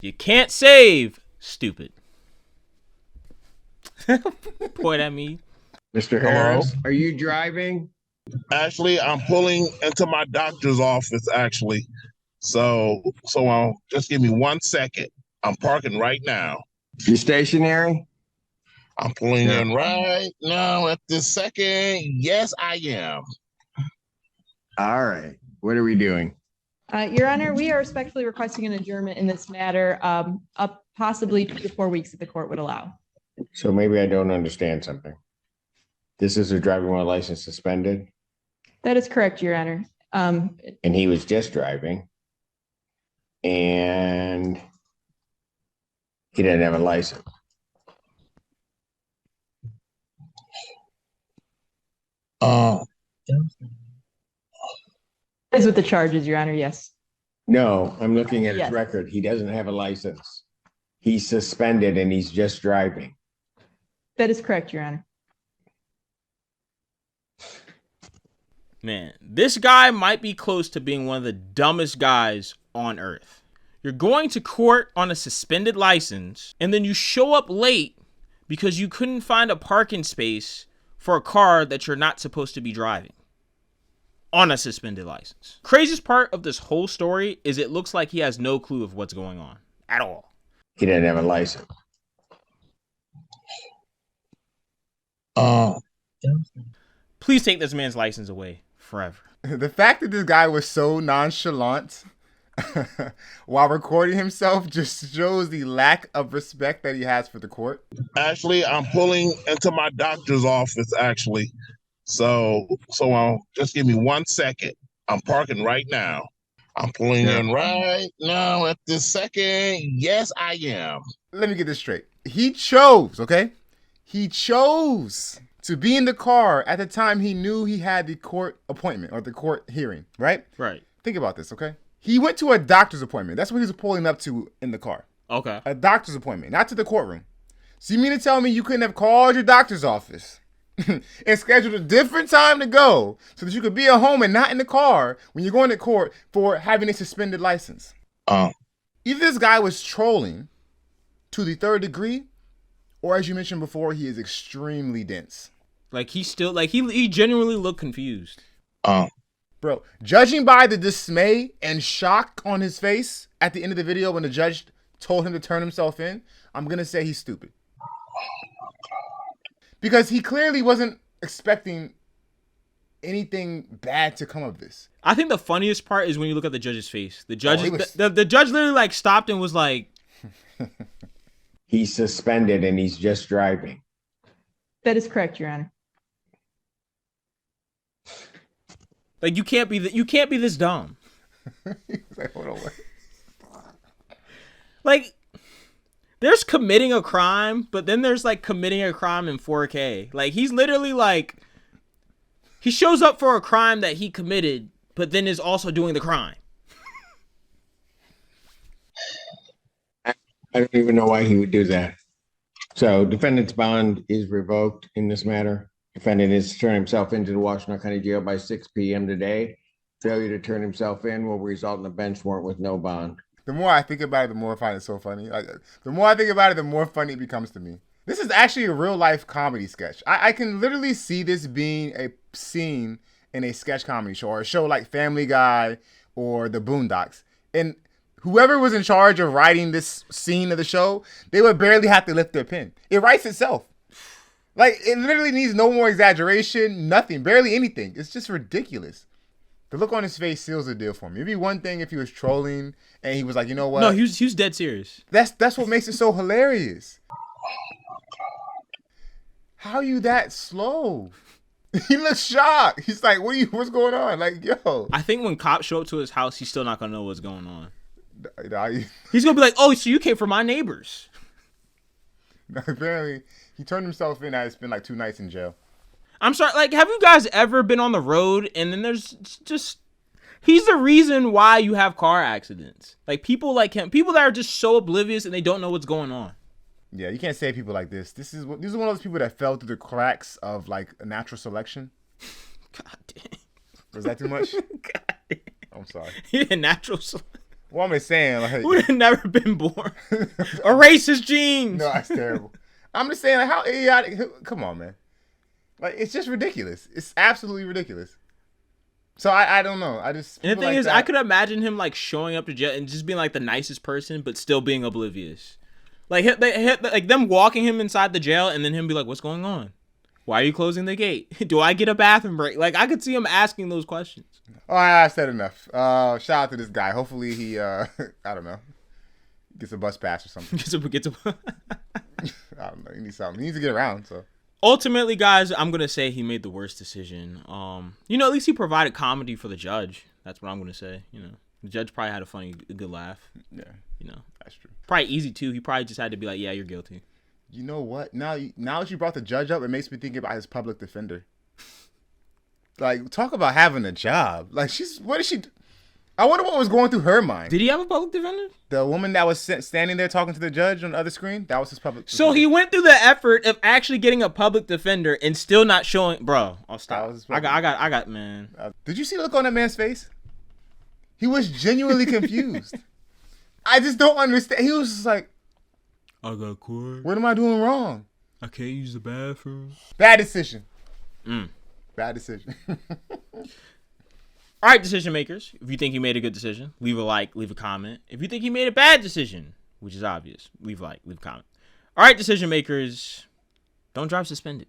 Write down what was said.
You can't save stupid. Point at me. Mr. Hello? Harris, are you driving? Actually, I'm pulling into my doctor's office, actually. So just give me 1 second. I'm parking right now. You stationary? I'm pulling Yeah. in right now at this second. Yes, I am. All right. What are we doing? Your Honor, we are respectfully requesting an adjournment in this matter, up possibly 2 to 4 weeks if the court would allow. So maybe I don't understand something. This is a driving while license suspended, That is correct, Your Honor. and he was just driving, and he didn't have a license. Uh, Is with the charges, Your Honor, yes. No, I'm looking at his Yes. record. He doesn't have a license. He's suspended and he's just driving. That is correct, Your Honor. Man, this guy might be close to being one of the dumbest guys on earth. You're going to court on a suspended license, and then you show up late because you couldn't find a parking space for a car that you're not supposed to be driving on a suspended license. Craziest part of this whole story is it looks like he has no clue of what's going on at all. He didn't have a license. Please take this man's license away forever. The fact that this guy was so nonchalant while recording himself just shows the lack of respect that he has for the court. actually, I'm pulling into my doctor's office, actually. So just give me 1 second. I'm parking right now. I'm pulling in right now at this second. Yes, I am. Let me get this straight. He chose, okay? He chose to be in the car at the time he knew he had the court appointment or the court hearing, right? Right. Think about this, okay? He went to a doctor's appointment. That's what he was pulling up to in the car. Okay. A doctor's appointment, not to the courtroom. So you mean to tell me you couldn't have called your doctor's office and scheduled a different time to go so that you could be at home and not in the car when you're going to court for having a suspended license? Um, Either this guy was trolling to the third degree, or as you mentioned before, he is extremely dense. Like he still, like he genuinely looked confused. Bro, judging by the dismay and shock on his face at the end of the video when the judge told him to turn himself in, I'm going to say he's stupid. Because he clearly wasn't expecting anything bad to come of this. I think the funniest part is when you look at the judge's face. The judge, he was- the judge literally like stopped and was like, He's suspended and he's just driving. That is correct, Your Honor. like you can't be this dumb. He's like, hold on, wait. Like, there's committing a crime, but then there's like committing a crime in 4K. Like he's literally like, he shows up for a crime that he committed, but then is also doing the crime. I don't even know why he would do that. So defendant's bond is revoked in this matter. Defendant is to turn himself into the Washington County Jail by 6 p.m. today. Failure to turn himself in will result in a bench warrant with no bond. The more I think about it, the more I find it so funny. Like, the more I think about it, the more funny it becomes to me. This is actually a real life comedy sketch. I can literally see this being a scene in a sketch comedy show or a show like Family Guy or The Boondocks. And whoever was in charge of writing this scene of the show, they would barely have to lift their pen. It writes itself. Like, it literally needs no more exaggeration, nothing, barely anything. It's just ridiculous. The look on his face seals the deal for me. It'd be one thing if he was trolling and he was like, you know what? No, he was dead serious. That's what makes it so hilarious. How are you that slow? He looks shocked. He's like, what's going on? Like, yo. I think when cops show up to his house, he's still not gonna know what's going on. Nah, He's gonna be like, oh, so you came from my neighbors. apparently, he turned himself in. I spent like 2 nights in jail. I'm sorry, like, have you guys ever been on the road and then there's just, he's the reason why you have car accidents. Like, people like him, people that are just so oblivious and they don't know what's going on. Yeah, you can't say people like this. These are one of those people that fell through the cracks of like a natural selection. God damn. Was that too much? God damn. I'm sorry. Yeah, natural. Well, I'm just saying, like, Would have never been born. Erase his genes. no, that's terrible. I'm just saying, like, how idiotic. Come on, man. Like, it's just ridiculous. It's absolutely ridiculous. So I don't know. I just. And the feel thing like is, that- I could imagine him like showing up to jail and just being like the nicest person, but still being oblivious. Like them walking him inside the jail and then him be like, "What's going on? Why are you closing the gate? Do I get a bathroom break?" Like I could see him asking those questions. All right, I said enough. Shout out to this guy. Hopefully he, I don't know, gets a bus pass or something. Gets a I don't know. He needs something. He needs to get around. So Ultimately, guys, I'm gonna say he made the worst decision. At least he provided comedy for the judge. That's what I'm gonna say. The judge probably had a good laugh. yeah, that's true. Probably easy too. He probably just had to be like, "Yeah, you're guilty." You know what? Now that you brought the judge up, it makes me think about his public defender. Like, talk about having a job. Like, what is she? I wonder what was going through her mind. Did he have a public defender? The woman that was standing there talking to the judge on the other screen, that was his public defender. So he went through the effort of actually getting a public defender and still not showing. Bro, I'll That stop. was his I public- got, man. Did you see the look on that man's face? He was genuinely confused. I just don't understand. He was just like, I got court. what am I doing wrong? I can't use the bathroom. Bad decision. Mm. Bad decision. All right, decision makers. If you think he made a good decision, leave a like, leave a comment. If you think he made a bad decision, which is obvious, leave a like, leave a comment. All right, decision makers, don't drive suspended.